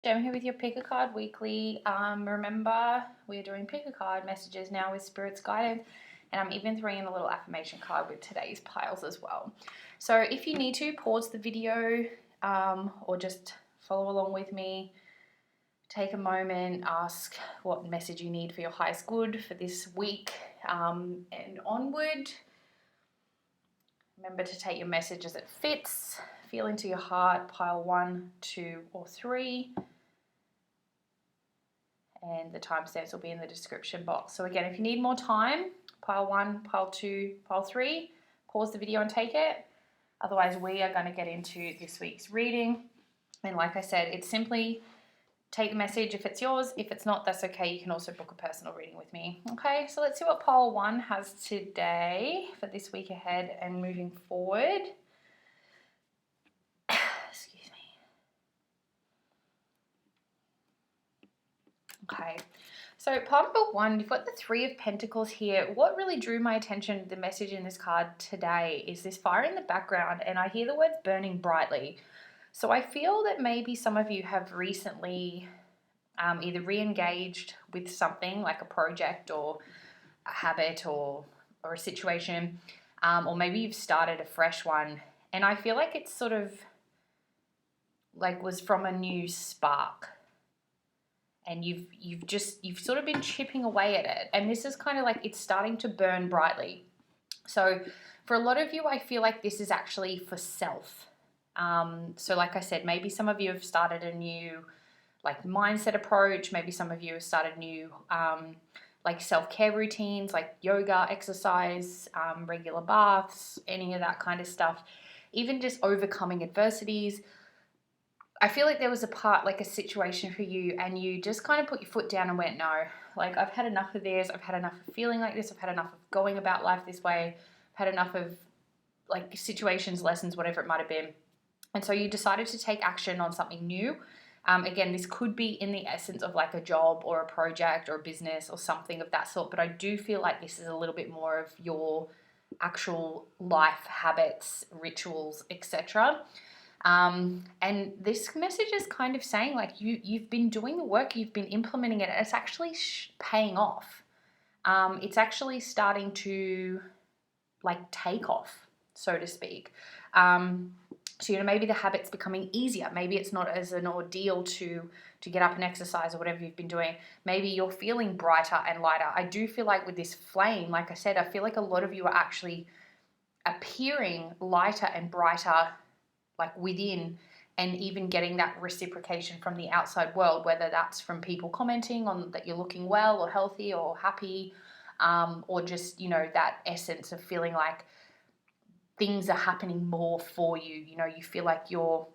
I'm here with your pick a card weekly. Remember, we're doing pick a card messages now with Spirit's guidance, and I'm even throwing in a little affirmation card with today's piles as well. So if you need to, pause the video or just follow along with me. Take a moment, ask what message you need for your highest good for this week and onward. Remember to take your message as it fits. Feel into your heart, pile 1, 2, or 3. And the timestamps will be in the description box. So again, if you need more time, pile 1, pile 2, pile 3, pause the video and take it. Otherwise, we are going to get into this week's reading. And like I said, it's simply take the message if it's yours. If it's not, that's okay. You can also book a personal reading with me. Okay, so let's see what pile 1 has today for this week ahead and moving forward. Excuse me. Okay, so pile number 1, you've got the 3 of Pentacles here. What really drew my attention, the message in this card today, is this fire in the background, and I hear the words burning brightly. So I feel that maybe some of you have recently either re-engaged with something like a project or a habit or a situation, or maybe you've started a fresh one, and I feel like it's sort of like was from a new spark. And you've sort of been chipping away at it, and this is kind of like it's starting to burn brightly. So for a lot of you, I feel like this is actually for self. So like I said, maybe some of you have started a new like mindset approach. Maybe some of you have started new like self-care routines, like yoga, exercise, regular baths, any of that kind of stuff. Even just overcoming adversities. I feel like there was a part, like a situation for you, and you just kind of put your foot down and went, no, like I've had enough of this. I've had enough of feeling like this. I've had enough of going about life this way. I've had enough of like situations, lessons, whatever it might have been. And so you decided to take action on something new. Again, this could be in the essence of like a job or a project or a business or something of that sort. But I do feel like this is a little bit more of your actual life habits, rituals, etc. And this message is kind of saying like you've been doing the work, you've been implementing it, and it's actually paying off. It's actually starting to like take off, so to speak. So, maybe the habit's becoming easier. Maybe it's not as an ordeal to get up and exercise or whatever you've been doing. Maybe you're feeling brighter and lighter. I do feel like with this flame, like I said, I feel like a lot of you are actually appearing lighter and brighter like within, and even getting that reciprocation from the outside world, whether that's from people commenting on that you're looking well or healthy or happy, or just, that essence of feeling like things are happening more for you. You feel like you're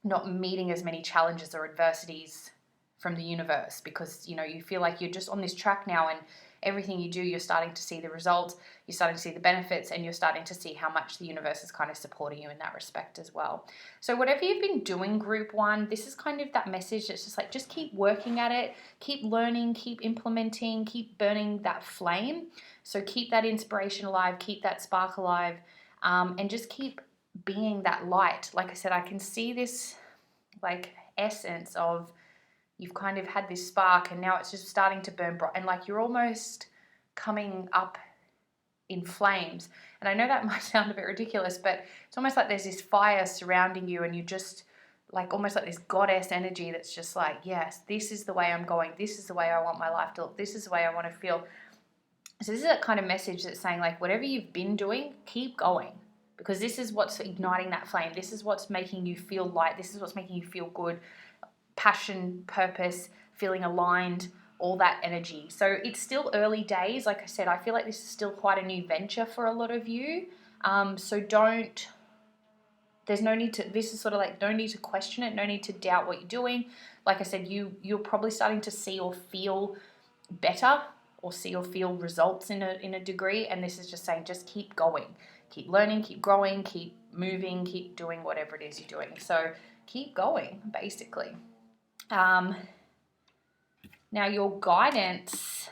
not meeting as many challenges or adversities from the universe because, you feel like you're just on this track now, and everything you do, you're starting to see the results, you're starting to see the benefits, and you're starting to see how much the universe is kind of supporting you in that respect as well. So whatever you've been doing, group 1, this is kind of that message that's just like, just keep working at it, keep learning, keep implementing, keep burning that flame. So keep that inspiration alive, keep that spark alive, and just keep being that light. Like I said, I can see this like essence of you've kind of had this spark, and now it's just starting to burn bright, and like you're almost coming up in flames. And I know that might sound a bit ridiculous, but it's almost like there's this fire surrounding you, and you just like almost like this goddess energy that's just like, yes, this is the way I'm going. This is the way I want my life to look. This is the way I want to feel. So this is that kind of message that's saying like, whatever you've been doing, keep going, because this is what's igniting that flame. This is what's making you feel light. This is what's making you feel good. Passion, purpose, feeling aligned, all that energy. So it's still early days. Like I said, I feel like this is still quite a new venture for a lot of you. So there's no need to, this is sort of like, no need to question it, no need to doubt what you're doing. Like I said, you're probably starting to see or feel better, or see or feel results in a degree. And this is just saying, just keep going, keep learning, keep growing, keep moving, keep doing whatever it is you're doing. So keep going, basically. Now your guidance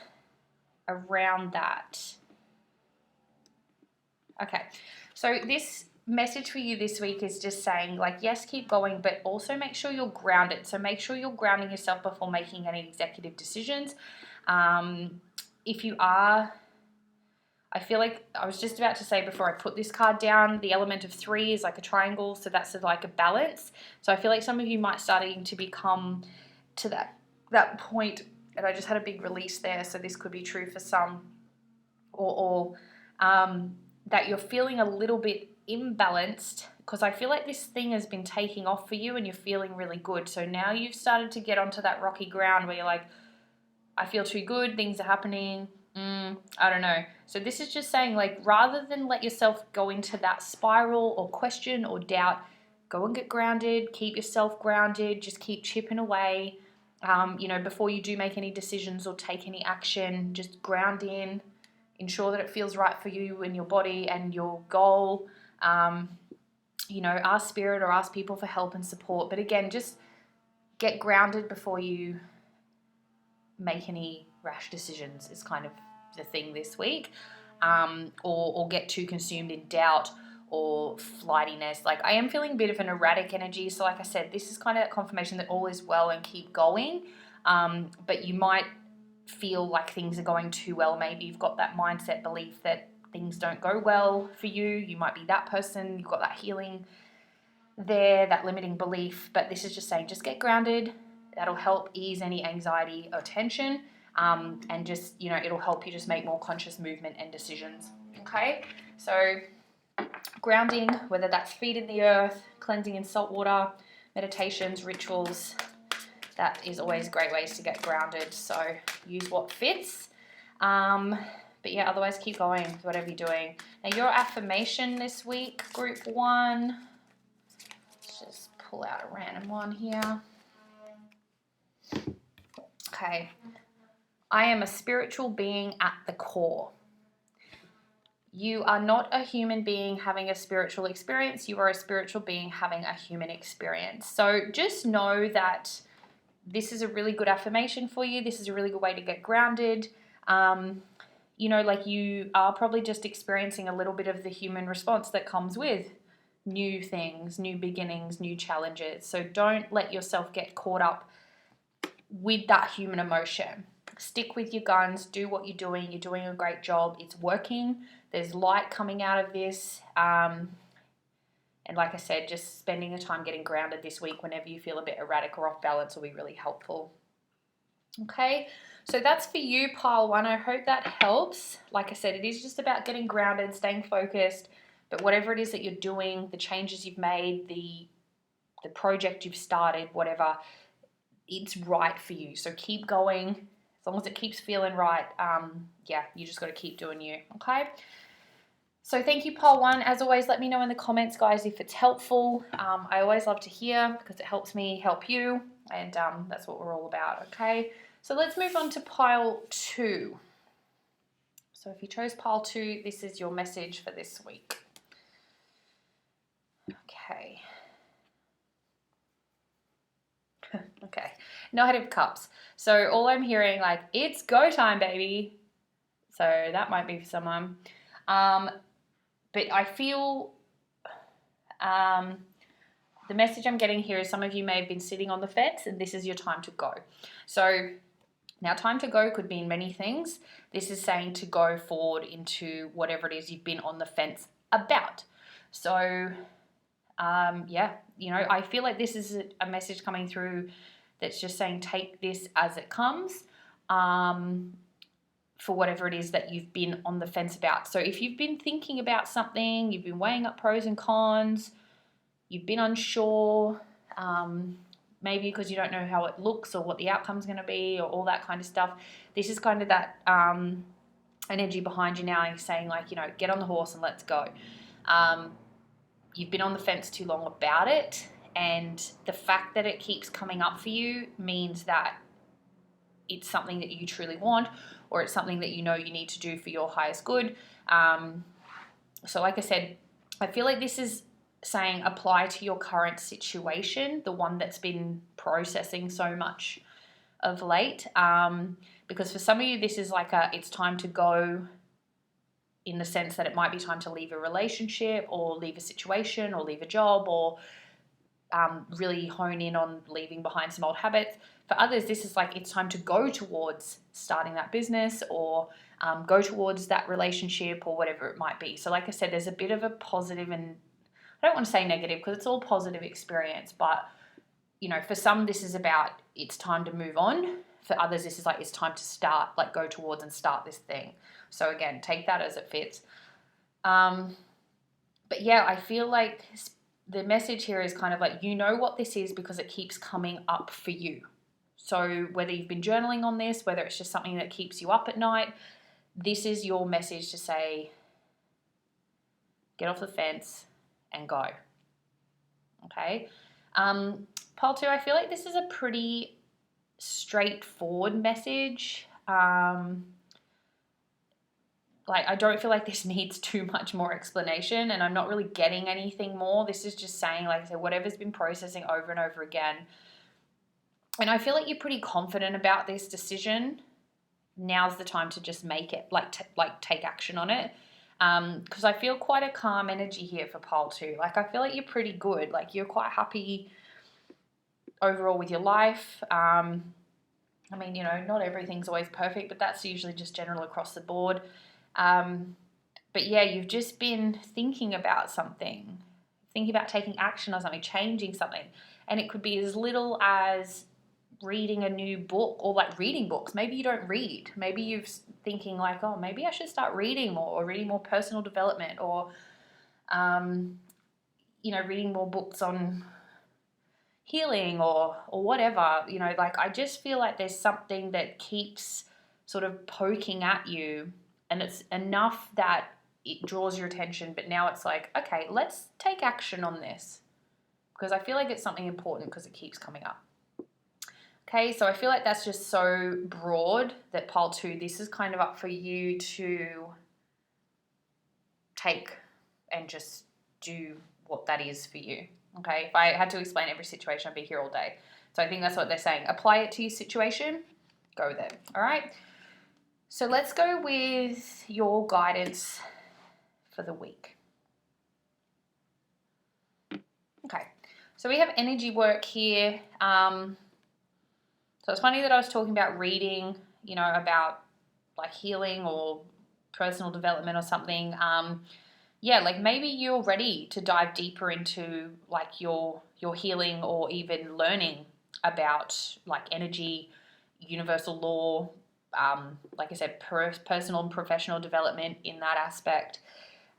around that. Okay, so this message for you this week is just saying, like, yes, keep going, but also make sure you're grounded. So make sure you're grounding yourself before making any executive decisions. If you are, I feel like I was just about to say before I put this card down, the element of 3 is like a triangle, so that's like a balance. So I feel like some of you might starting to become to that point, and I just had a big release there, so this could be true for some, or that you're feeling a little bit imbalanced, because I feel like this thing has been taking off for you and you're feeling really good. So now you've started to get onto that rocky ground where you're like, I feel too good, things are happening, I don't know. So this is just saying, like, rather than let yourself go into that spiral or question or doubt, go and get grounded, keep yourself grounded, just keep chipping away. Before you do make any decisions or take any action, just ground in, ensure that it feels right for you and your body and your goal. Ask spirit or ask people for help and support. But again, just get grounded before you make any rash decisions is kind of the thing this week, or get too consumed in doubt or flightiness. Like, I am feeling a bit of an erratic energy, so like I said, this is kind of that confirmation that all is well and keep going, but you might feel like things are going too well. Maybe you've got that mindset belief that things don't go well for you. You might be that person, you've got that healing there, that limiting belief, but this is just saying, just get grounded. That'll help ease any anxiety or tension, and just, it'll help you just make more conscious movement and decisions. Okay, so grounding, whether that's feet in the earth, cleansing in salt water, meditations, rituals, that is always great ways to get grounded. So use what fits. But yeah, otherwise keep going with whatever you're doing. Now, your affirmation this week, group 1. Let's just pull out a random one here. Okay. I am a spiritual being at the core. You are not a human being having a spiritual experience. You are a spiritual being having a human experience. So just know that this is a really good affirmation for you. This is a really good way to get grounded. Like, you are probably just experiencing a little bit of the human response that comes with new things, new beginnings, new challenges. So don't let yourself get caught up with that human emotion. Stick with your guns, do what you're doing. You're doing a great job. It's working. There's light coming out of this. And like I said, just spending the time getting grounded this week whenever you feel a bit erratic or off balance will be really helpful. Okay, so that's for you, pile 1. I hope that helps. Like I said, it is just about getting grounded, staying focused, but whatever it is that you're doing, the changes you've made, the project you've started, whatever, it's right for you. So keep going. As long as it keeps feeling right, you just got to keep doing you, okay? So thank you, pile 1. As always, let me know in the comments, guys, if it's helpful. I always love to hear, because it helps me help you, and that's what we're all about, okay? So let's move on to pile 2. So if you chose pile 2, this is your message for this week. Okay. Okay. Knight of Cups. So all I'm hearing, like, it's go time, baby. So that might be for someone. But I feel the message I'm getting here is some of you may have been sitting on the fence, and this is your time to go. So now, time to go could mean many things. This is saying to go forward into whatever it is you've been on the fence about. So I feel like this is a message coming through that's just saying take this as it comes, for whatever it is that you've been on the fence about. So if you've been thinking about something, you've been weighing up pros and cons, you've been unsure, maybe because you don't know how it looks or what the outcome's going to be or all that kind of stuff, this is kind of that energy behind you now. You're saying, like, get on the horse and let's go. You've been on the fence too long about it, and the fact that it keeps coming up for you means that it's something that you truly want, or it's something that you need to do for your highest good. So like I said, I feel like this is saying apply to your current situation, the one that's been processing so much of late. Because for some of you, this is like it's time to go in the sense that it might be time to leave a relationship or leave a situation or leave a job or really hone in on leaving behind some old habits. For others, this is like it's time to go towards starting that business or go towards that relationship or whatever it might be. So like I said, there's a bit of a positive, and I don't want to say negative because it's all positive experience, but you know, for some this is about it's time to move on. For others, this is like it's time to start, like go towards and start this thing. So again, take that as it fits. But yeah, I feel like the message here is kind of like, you know what this is because it keeps coming up for you. So whether you've been journaling on this, whether it's just something that keeps you up at night, this is your message to say, get off the fence and go. Okay. Pile 2, I feel like this is a pretty straightforward message. Like, I don't feel like this needs too much more explanation, and I'm not really getting anything more. This is just saying, like I said, whatever's been processing over and over again. And I feel like you're pretty confident about this decision. Now's the time to just make it, take action on it. Because I feel quite a calm energy here for pile 2. Like, I feel like you're pretty good. Like, you're quite happy overall with your life. I mean, you know, not everything's always perfect, but that's usually just general across the board. But yeah, you've just been thinking about something, thinking about taking action on something, changing something. And it could be as little as reading a new book or like reading books. Maybe you don't read. Maybe you're thinking like, oh, maybe I should start reading more or reading more personal development or, you know, reading more books on healing or whatever. You know, like I just feel like there's something that keeps sort of poking at you, and it's enough that it draws your attention, but now it's like, okay, let's take action on this because I feel like it's something important because it keeps coming up. Okay, so I feel like that's just so broad that pile 2, this is kind of up for you to take and just do what that is for you. Okay, if I had to explain every situation, I'd be here all day. So I think that's what they're saying. Apply it to your situation, go there. All right, so let's go with your guidance for the week. Okay, so we have energy work here. So it's funny that I was talking about reading, you know, about like healing or personal development or something. Yeah, like maybe you're ready to dive deeper into like your healing or even learning about like energy, universal law, like I said, personal and professional development in that aspect.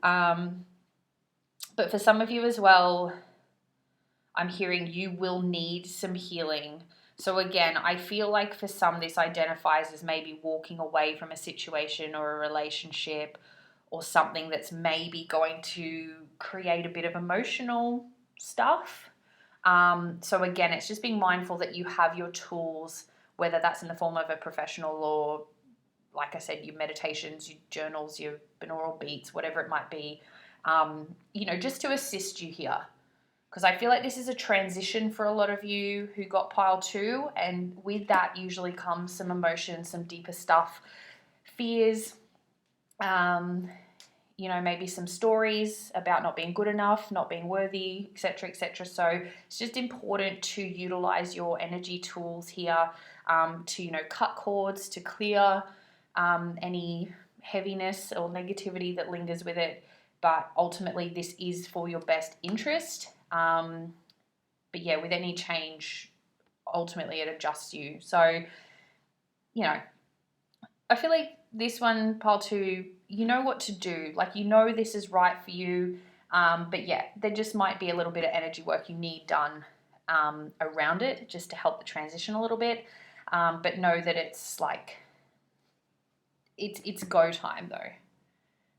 But for some of you as well, I'm hearing you will need some healing. So again, I feel like for some this identifies as maybe walking away from a situation or a relationship or something that's maybe going to create a bit of emotional stuff. So again, it's just being mindful that you have your tools, whether that's in the form of a professional or, like I said, your meditations, your journals, your binaural beats, whatever it might be, you know, just to assist you here. Because I feel like this is a transition for a lot of you who got pile 2, and with that usually comes some emotions, some deeper stuff, fears, you know, maybe some stories about not being good enough, not being worthy, etc., etc. So it's just important to utilize your energy tools here to, you know, cut cords, to clear any heaviness or negativity that lingers with it. But ultimately, this is for your best interest. But yeah, with any change, ultimately it adjusts you. So, you know, I feel like this one, pile 2, you know what to do. Like, you know this is right for you. But yeah, there just might be a little bit of energy work you need done around it just to help the transition a little bit. But know that it's like, it's go time though.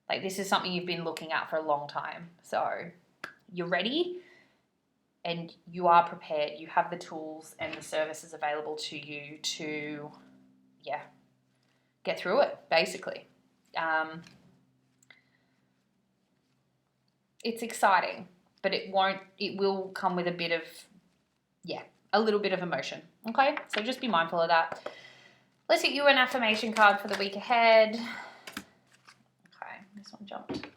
Like, this is something you've been looking at for a long time. So you're ready and you are prepared. You have the tools and the services available to you to, yeah, get through it, basically. It's exciting, but it will come with a bit of, a little bit of emotion. Okay, so just be mindful of that. Let's get you an affirmation card for the week ahead. Okay, this this one jumped.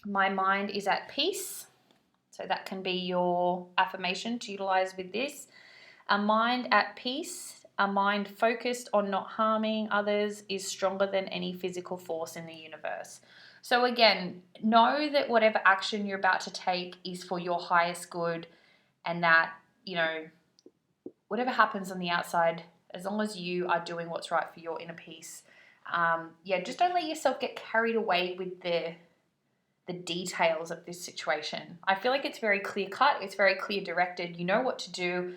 My mind is at peace. So that can be your affirmation to utilize with this. A mind at peace, a mind focused on not harming others is stronger than any physical force in the universe. So again, know that whatever action you're about to take is for your highest good, and that, whatever happens on the outside, as long as you are doing what's right for your inner peace, just don't let yourself get carried away with the details of this situation. I feel like it's very clear cut, it's very clear directed, you know what to do,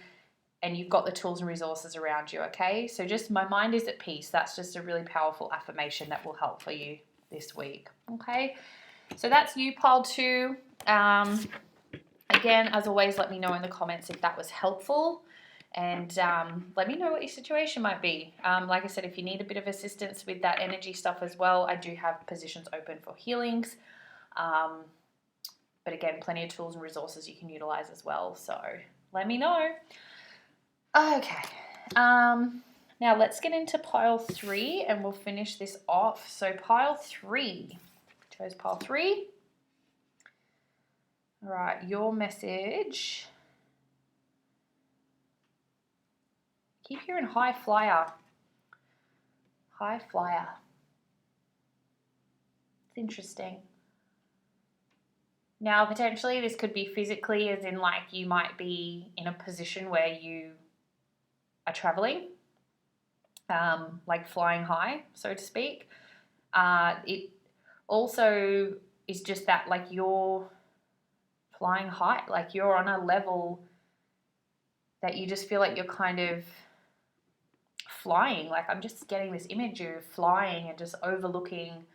and you've got the tools and resources around you, okay? So just my mind is at peace. That's just a really powerful affirmation that will help for you this week, okay? So that's you, pile 2. Again, as always, let me know in the comments if that was helpful, and let me know what your situation might be. Like I said, if you need a bit of assistance with that energy stuff as well, I do have positions open for healings. But again, plenty of tools and resources you can utilize as well. So let me know. Okay. Now let's get into pile 3 and we'll finish this off. So pile 3. Chose pile 3. All right, your message. Keep hearing high flyer. High flyer. It's interesting. Now, potentially this could be physically, as in like you might be in a position where you are traveling, like flying high, so to speak. It also is just that like you're flying high, like you're on a level that you just feel like you're kind of flying. Like I'm just getting this image of flying and just overlooking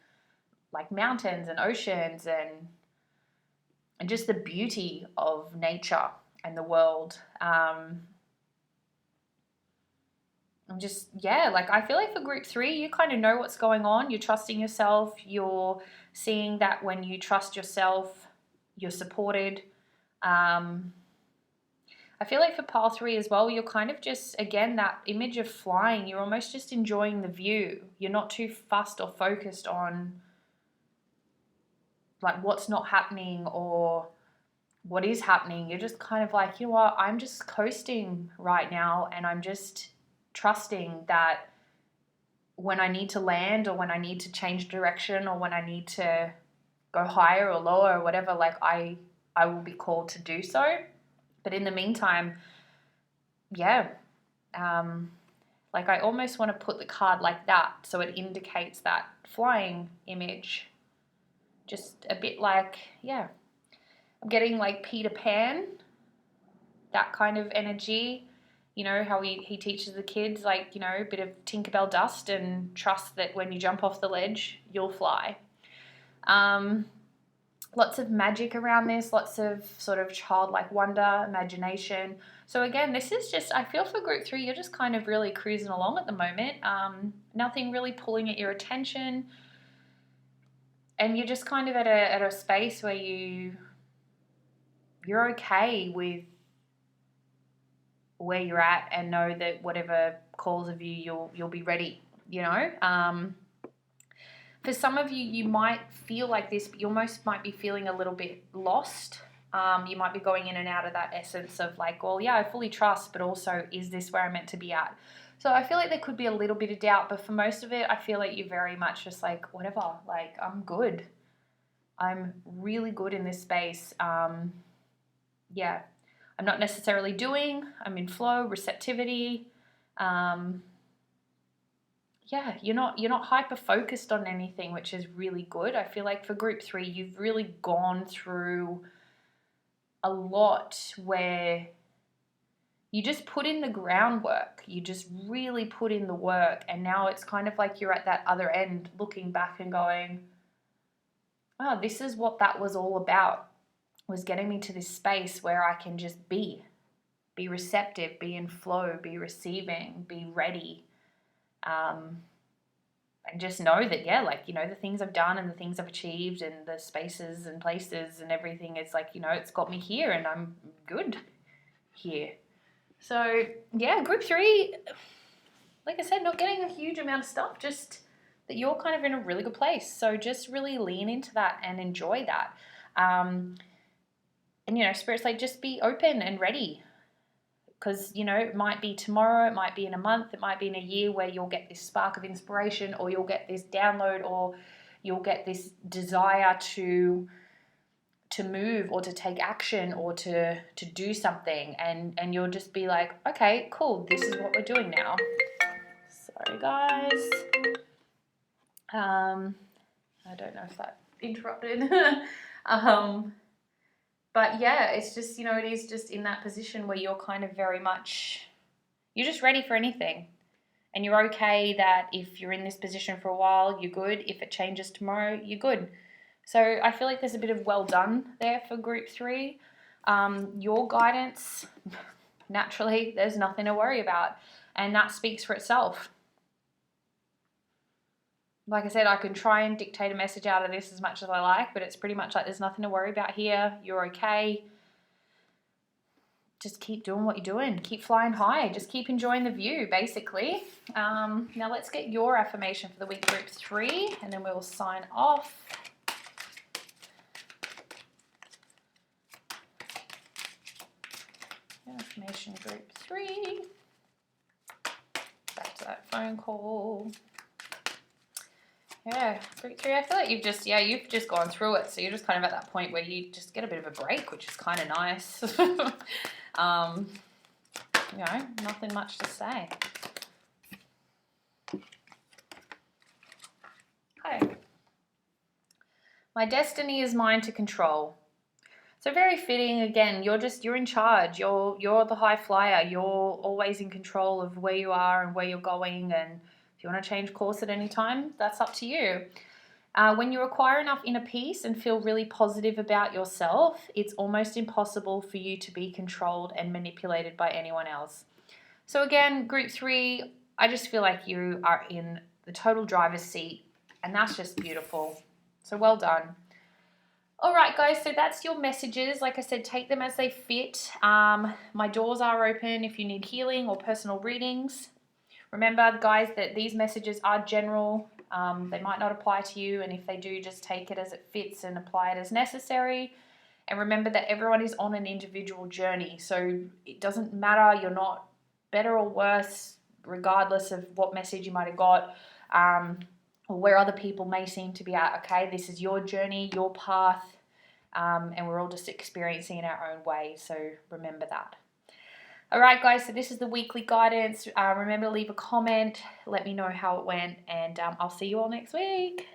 like mountains and oceans and just the beauty of nature and the world. I'm just, like I feel like for group 3, you kind of know what's going on. You're trusting yourself. You're seeing that when you trust yourself, you're supported. I feel like for pile 3 as well, you're kind of just, again, that image of flying, you're almost just enjoying the view. You're not too fussed or focused on like what's not happening or what is happening. You're just kind of like, you know what, I'm just coasting right now, and I'm just trusting that when I need to land or when I need to change direction or when I need to go higher or lower or whatever, like I will be called to do so. But in the meantime, like I almost want to put the card like that so it indicates that flying image. Just a bit like, I'm getting like Peter Pan, that kind of energy. You know, how he teaches the kids, like, a bit of Tinkerbell dust and trust that when you jump off the ledge, you'll fly. Lots of magic around this, lots of sort of childlike wonder, imagination. So again, this is just, I feel for group 3, you're just kind of really cruising along at the moment. Nothing really pulling at your attention. And you're just kind of at a space where you're okay with where you're at, and know that whatever calls of you, you'll be ready, For some of you, you might feel like this, but you almost might be feeling a little bit lost. You might be going in and out of that essence of like, well, I fully trust, but also, is this where I'm meant to be at? So I feel like there could be a little bit of doubt, but for most of it, I feel like you're very much just like, whatever, like I'm good. I'm really good in this space. I'm not necessarily doing, I'm in flow, receptivity. You're not hyper focused on anything, which is really good. I feel like for group 3, you've really gone through a lot where you just put in the groundwork. You just really put in the work. And now it's kind of like you're at that other end looking back and going, oh, this is what that was all about, was getting me to this space where I can just be receptive, be in flow, be receiving, be ready. And just know that, the things I've done and the things I've achieved and the spaces and places and everything, it's like, it's got me here and I'm good here. So, group 3, like I said, not getting a huge amount of stuff, just that you're kind of in a really good place. So just really lean into that and enjoy that. And, you know, Spirit's like, just be open and ready. Because, you know, it might be tomorrow, it might be in a month, it might be in a year where you'll get this spark of inspiration, or you'll get this download, or you'll get this desire to move or to take action or to do something, and you'll just be like, okay, cool, this is what we're doing now. Sorry guys. I don't know if that interrupted. But yeah, it's just, you know, it is just in that position where you're kind of very much, you're just ready for anything. And you're okay that if you're in this position for a while, you're good. If it changes tomorrow, you're good. So I feel like there's a bit of well done there for group 3. Your guidance, naturally, there's nothing to worry about. And that speaks for itself. Like I said, I can try and dictate a message out of this as much as I like, but it's pretty much like there's nothing to worry about here. You're okay. Just keep doing what you're doing. Keep flying high. Just keep enjoying the view, basically. Now let's get your affirmation for the week, group 3, and then we'll sign off. Affirmation, group 3. Back to that phone call. Yeah, group 3, I feel like you've just gone through it, so you're just kind of at that point where you just get a bit of a break, which is kind of nice. You know, nothing much to say. Okay. My destiny is mine to control. So very fitting, again, you're in charge. You're the high flyer. You're always in control of where you are and where you're going, and if you want to change course at any time, that's up to you. When you acquire enough inner peace and feel really positive about yourself, it's almost impossible for you to be controlled and manipulated by anyone else. So again, group 3, I just feel like you are in the total driver's seat, and that's just beautiful. So well done. All right, guys, so that's your messages. Like I said, take them as they fit. My doors are open if you need healing or personal readings. Remember, guys, that these messages are general. They might not apply to you, and if they do, just take it as it fits and apply it as necessary. And remember that everyone is on an individual journey, so it doesn't matter. You're not better or worse, regardless of what message you might have got, or where other people may seem to be at. Okay, this is your journey, your path, and we're all just experiencing in our own way, so remember that. All right, guys, so this is the weekly guidance. Remember to leave a comment, let me know how it went, and I'll see you all next week.